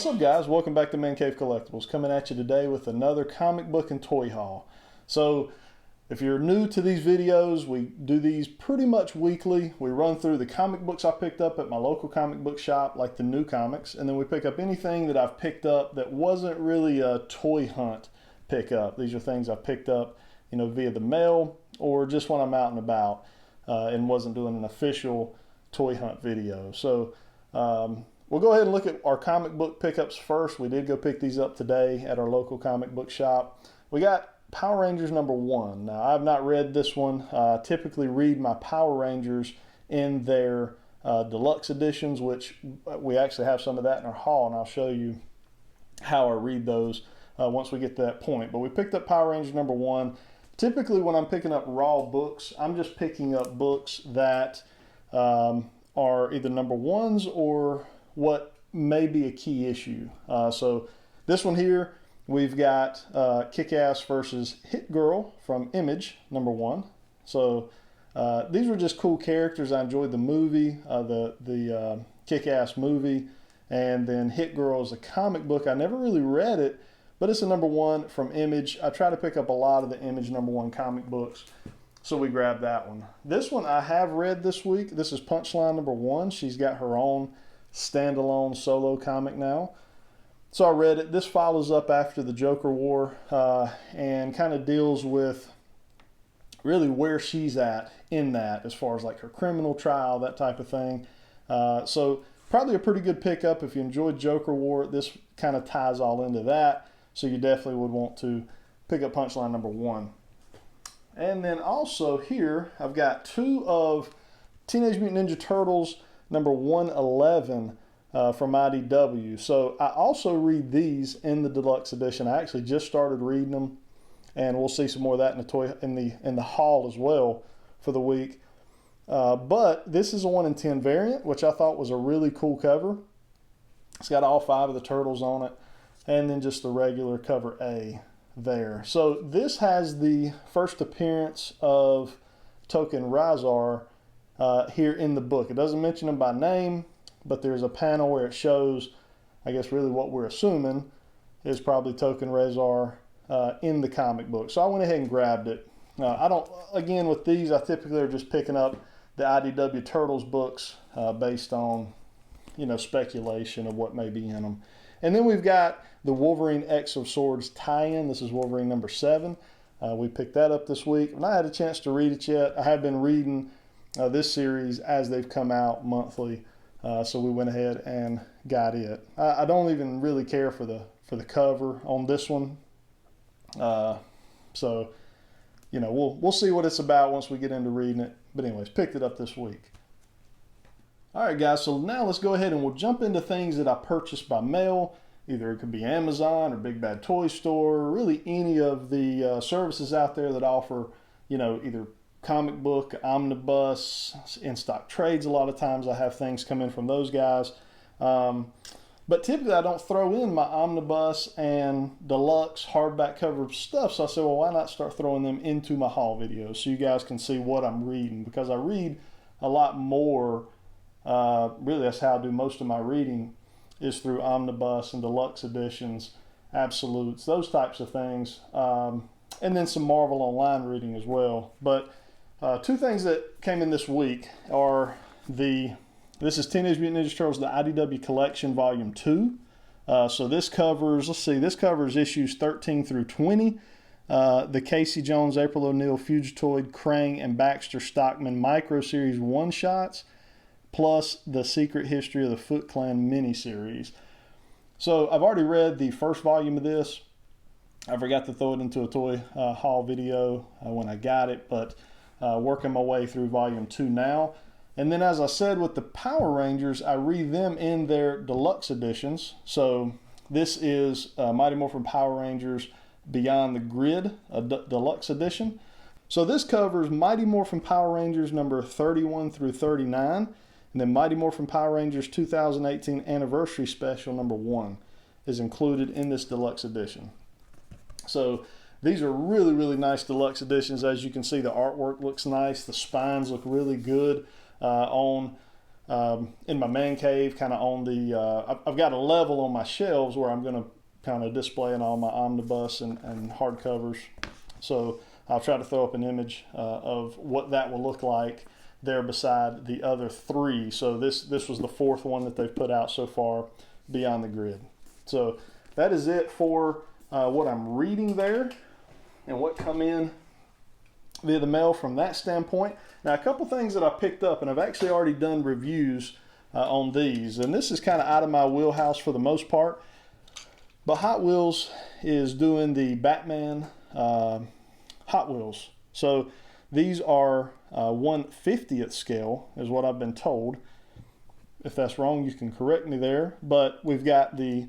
What's up, guys? Welcome back to Man Cave Collectibles, coming at you today with another comic book and toy haul. So if you're new to these videos, we do these pretty much weekly. We run through the comic books I picked up at my local comic book shop, like the new comics, and then we pick up anything that I've picked up that wasn't really a toy hunt pickup. These are things I picked up, via the mail or just when I'm out and about, and wasn't doing an official toy hunt video. So we'll go ahead and look at our comic book pickups first. We did go pick these up today at our local comic book shop. We got Power Rangers #1. Now, I've not read this one. I typically read my Power Rangers in their deluxe editions, which we actually have some of that in our haul, and I'll show you how I read those once we get to that point. But we picked up Power Rangers #1. Typically, when I'm picking up raw books, I'm just picking up books that are either #1s or what may be a key issue. So this one here, we've got Kick-Ass versus Hit Girl from Image #1. So these were just cool characters. I enjoyed the movie, the Kick-Ass movie, and then Hit Girl is a comic book. I never really read it, but it's a #1 from Image. I try to pick up a lot of the Image #1 comic books, so we grabbed that one. This one I have read this week. This is Punchline #1. She's got her own standalone solo comic now. So I read it. This follows up after the Joker War and kind of deals with really where she's at in that, as far as like her criminal trial, that type of thing. So probably a pretty good pickup if you enjoyed Joker War. This kind of ties all into that. So you definitely would want to pick up Punchline #1. And then also here, I've got two of Teenage Mutant Ninja Turtles #111 from IDW. So I also read these in the deluxe edition. I actually just started reading them, and we'll see some more of that in the haul as well for the week. But this is a 1 in 10 variant, which I thought was a really cool cover. It's got all 5 of the turtles on it, and then just the regular cover A there. So this has the first appearance of Token Razar here in the book. It doesn't mention him by name, but there's a panel where it shows, I guess really what we're assuming is probably Token Razar in the comic book. So I went ahead and grabbed it. Again, with these, I typically are just picking up the IDW Turtles books based on, speculation of what may be in them. And then we've got the Wolverine X of Swords tie-in. This is Wolverine #7. We picked that up this week. I've not had a chance to read it yet. I have been reading this series as they've come out monthly, so we went ahead and got it. I don't even really care for the cover on this one, so we'll see what it's about once we get into reading it. But anyways, picked it up this week. All right, guys, so now let's go ahead and we'll jump into things that I purchased by mail. Either it could be Amazon or Big Bad Toy Store, or really any of the services out there that offer, either comic book, omnibus, in-stock trades. A lot of times I have things come in from those guys. But typically I don't throw in my omnibus and deluxe hardback cover stuff. So I said, well, why not start throwing them into my haul videos so you guys can see what I'm reading, because I read a lot more. Really, that's how I do most of my reading, is through omnibus and deluxe editions, absolutes, those types of things, and then some Marvel Online reading as well. But two things that came in this week are this is Teenage Mutant Ninja Turtles, the IDW Collection Volume 2. So this covers, issues 13 through 20. The Casey Jones, April O'Neil, Fugitoid, Krang, and Baxter Stockman Micro Series one-shots, plus the Secret History of the Foot Clan miniseries. So I've already read the first volume of this. I forgot to throw it into a toy haul video when I got it, but working my way through volume 2 now. And then, as I said, with the Power Rangers, I read them in their deluxe editions. So this is Mighty Morphin Power Rangers Beyond the Grid, a deluxe edition. So this covers Mighty Morphin Power Rangers number 31 through 39. And then Mighty Morphin Power Rangers 2018 Anniversary Special #1 is included in this deluxe edition. So these are really, really nice deluxe editions. As you can see, the artwork looks nice. The spines look really good on in my man cave, kind of on the, I've got a level on my shelves where I'm going to kind of displaying all my omnibus and hardcovers. So I'll try to throw up an image of what that will look like there beside the other 3. So this was the 4th one that they've put out so far, Beyond the Grid. So that is it for what I'm reading there and what come in via the mail from that standpoint. Now, a couple things that I picked up, and I've actually already done reviews on these, and this is kind of out of my wheelhouse for the most part, but Hot Wheels is doing the Batman Hot Wheels. So these are 1/50th scale is what I've been told. If that's wrong, you can correct me there. But we've got the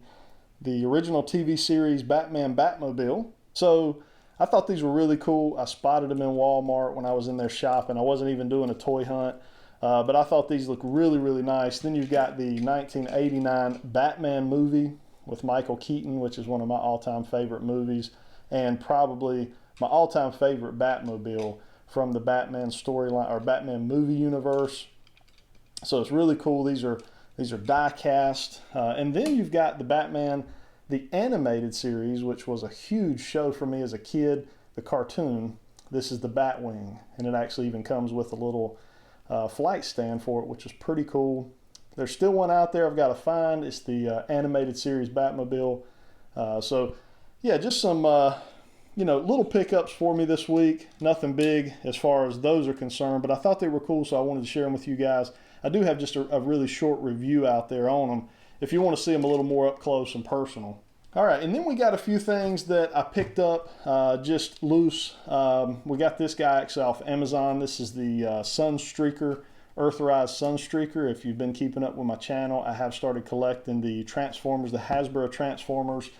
original TV series Batman Batmobile. So I thought these were really cool. I spotted them in Walmart when I was in their shop, and I wasn't even doing a toy hunt. But I thought these look really, really nice. Then you've got the 1989 Batman movie with Michael Keaton, which is one of my all-time favorite movies, and probably my all-time favorite Batmobile from the Batman storyline or Batman movie universe. So it's really cool. These are die cast, and then you've got the Batman the animated series, which was a huge show for me as a kid. The cartoon. This is the Batwing, and it actually even comes with a little flight stand for it, which is pretty cool. There's still one out there I've got to find. It's the animated series Batmobile. So yeah, just some little pickups for me this week. Nothing big as far as those are concerned, but I thought they were cool, so I wanted to share them with you guys. I do have just a really short review out there on them if you want to see them a little more up close and personal. All right, and then we got a few things that I picked up just loose. We got this guy actually off Amazon. This is the Sunstreaker, Earthrise Sunstreaker. If you've been keeping up with my channel, I have started collecting the Transformers, the Hasbro Transformers,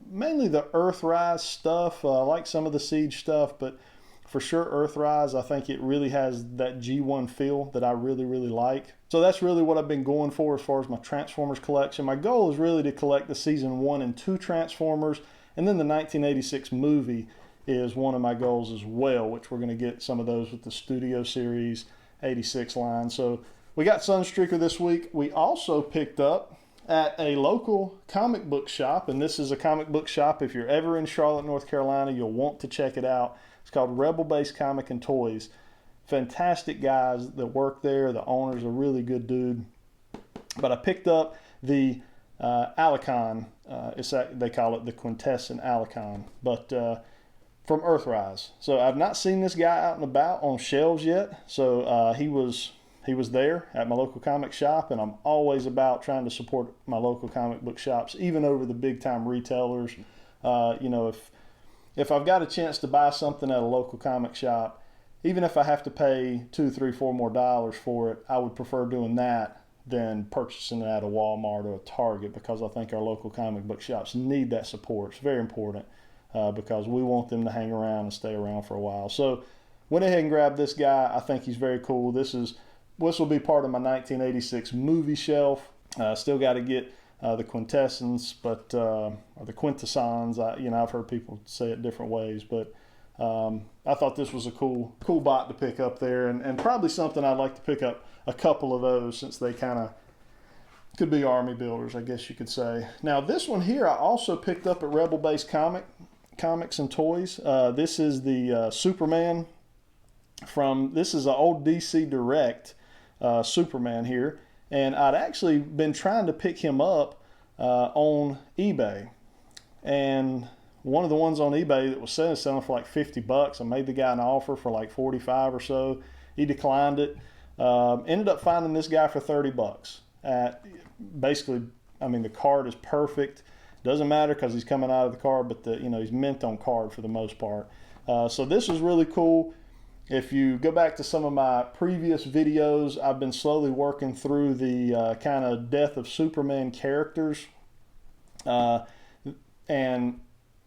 mainly the Earthrise stuff. I like some of the Siege stuff, but for sure Earthrise, I think it really has that G1 feel that I really, really like. So that's really what I've been going for as far as my Transformers collection. My goal is really to collect the season 1 and 2 Transformers, and then the 1986 movie is one of my goals as well, which we're going to get some of those with the Studio Series 86 line. So we got Sunstreaker this week. We also picked up at a local comic book shop, and this is a comic book shop. If you're ever in Charlotte, North Carolina, you'll want to check it out. It's called Rebel Base Comic and Toys. Fantastic guys that work there. The owner's a really good dude. But I picked up the Alicon. They call it the Quintessence Alicon, but from Earthrise. So I've not seen this guy out and about on shelves yet. So he was there at my local comic shop, and I'm always about trying to support my local comic book shops, even over the big time retailers. If I've got a chance to buy something at a local comic shop, even if I have to pay $2, $3, $4 more for it, I would prefer doing that than purchasing it at a Walmart or a Target, because I think our local comic book shops need that support. It's very important because we want them to hang around and stay around for a while. So went ahead and grabbed this guy. I think he's very cool. This will be part of my 1986 movie shelf. Still got to get the Quintessence, but or the Quintessons. I've heard people say it different ways, but I thought this was a cool bot to pick up there, and probably something I'd like to pick up a couple of those, since they kind of could be army builders, I guess you could say. Now this one here I also picked up at Rebel Base Comics and Toys. This is the Superman this is an old DC Direct Superman here, and I'd actually been trying to pick him up on eBay, and one of the ones on eBay that was selling for like $50. I made the guy an offer for like 45 or so. He declined it. Ended up finding this guy for $30. Basically, the card is perfect. Doesn't matter because he's coming out of the card, but he's mint on card for the most part. So this is really cool. If you go back to some of my previous videos, I've been slowly working through the kind of Death of Superman characters. And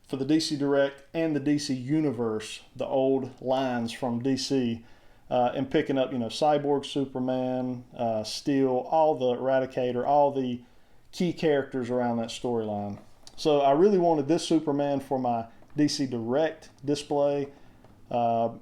for the DC Direct and the DC Universe, the old lines from DC, and picking up, Cyborg Superman, Steel, all the Eradicator, all the key characters around that storyline. So I really wanted this Superman for my DC Direct display. So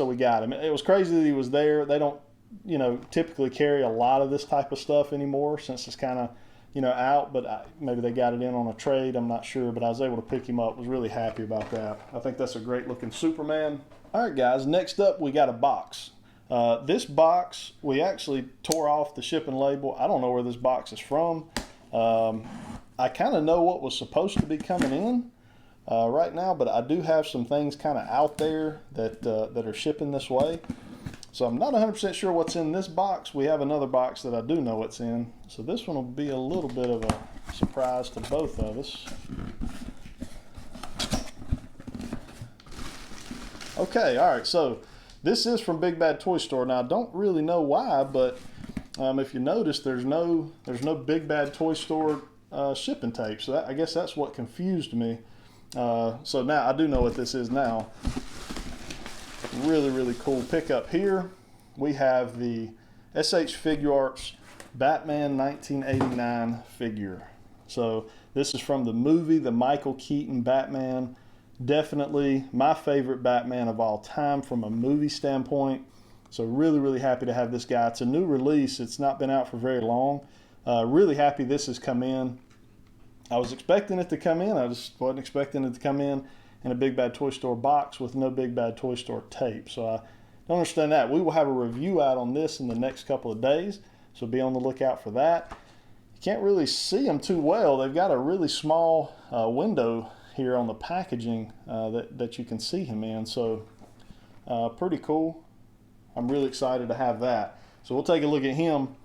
we got him. It was crazy that he was there. They don't you know, typically carry a lot of this type of stuff anymore since it's kind of, you know, out, but maybe they got it in on a trade. I'm not sure, but I was able to pick him up. Was really happy about that. I think that's a great looking Superman. All right, guys, next up we got a box. This box, we actually tore off the shipping label. I don't know where this box is from. I kind of know what was supposed to be coming in right now, but I do have some things kind of out there that are shipping this way. So I'm not 100% sure what's in this box. We have another box that I do know what's in. So this one will be a little bit of a surprise to both of us. Okay, all right, so this is from Big Bad Toy Store. Now I don't really know why, but if you notice, there's no Big Bad Toy Store shipping tape. So I guess that's what confused me. So now I do know what this is now. Really, really cool pickup here. We have the SH Figuarts Batman 1989 figure. So this is from the movie, the Michael Keaton Batman. Definitely my favorite Batman of all time from a movie standpoint. So really, really happy to have this guy. It's a new release. It's not been out for very long. Really happy this has come in. I was expecting it to come in. I just wasn't expecting it to come in a Big Bad Toy Store box with no Big Bad Toy Store tape. So I don't understand that. We will have a review out on this in the next couple of days, so be on the lookout for that. You can't really see them too well. They've got a really small window here on the packaging that you can see him in, so pretty cool. I'm really excited to have that. So we'll take a look at him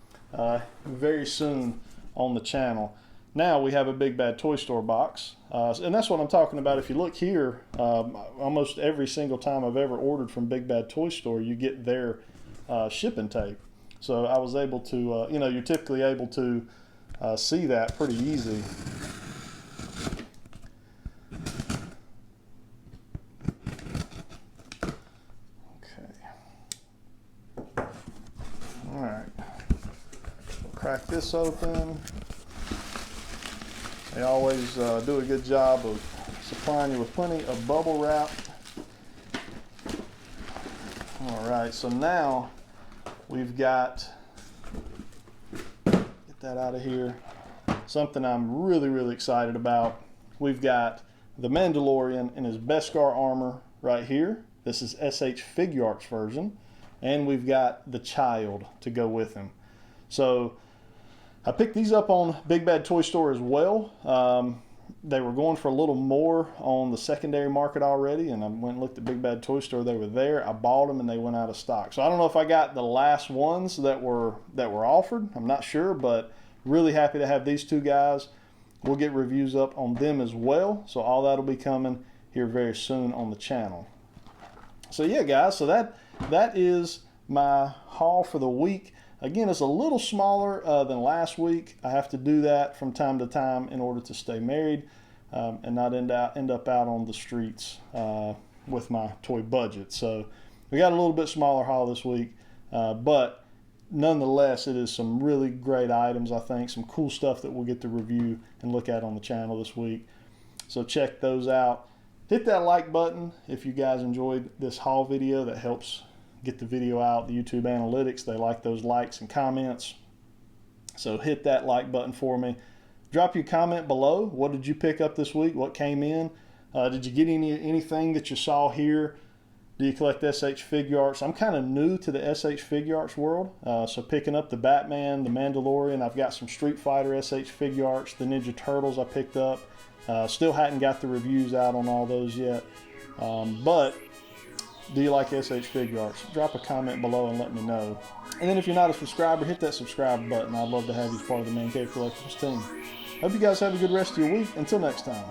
very soon on the channel. Now we have a Big Bad Toy Store box, and that's what I'm talking about. If you look here, almost every single time I've ever ordered from Big Bad Toy Store, you get their shipping tape. So I was able to, you know, you're typically able to see that pretty easy. Okay. All right. We'll crack this open. They always do a good job of supplying you with plenty of bubble wrap. All right, so now we've got, get that out of here, something I'm really, really excited about. We've got the Mandalorian in his Beskar armor right here. This is SH Figuarts version. And we've got the child to go with him. So I picked these up on Big Bad Toy Store as well. They were going for a little more on the secondary market already, and I went and looked at Big Bad Toy Store. They were there. I bought them, and they went out of stock. So I don't know if I got the last ones that were offered. I'm not sure, but really happy to have these two guys. We'll get reviews up on them as well. So all that'll be coming here very soon on the channel. So yeah, guys. So that is my haul for the week. Again, it's a little smaller than last week. I have to do that from time to time in order to stay married and not end up out on the streets with my toy budget. So we got a little bit smaller haul this week, but nonetheless, it is some really great items, I think. Some cool stuff that we'll get to review and look at on the channel this week. So check those out. Hit that like button if you guys enjoyed this haul video. That helps get the video out. The YouTube analytics, they like those likes and comments. So hit that like button for me. Drop your comment below. What did you pick up this week? What came in? Did you get anything that you saw here? Do you collect SH Figuarts? I'm kind of new to the SH Figuarts world. So picking up the Batman, the Mandalorian. I've got some Street Fighter SH Figuarts, the Ninja Turtles I picked up. Still hadn't got the reviews out on all those yet. But do you like SH Figuarts? Drop a comment below and let me know. And then if you're not a subscriber, hit that subscribe button. I'd love to have you as part of the Man Cave Collectibles team. Hope you guys have a good rest of your week. Until next time.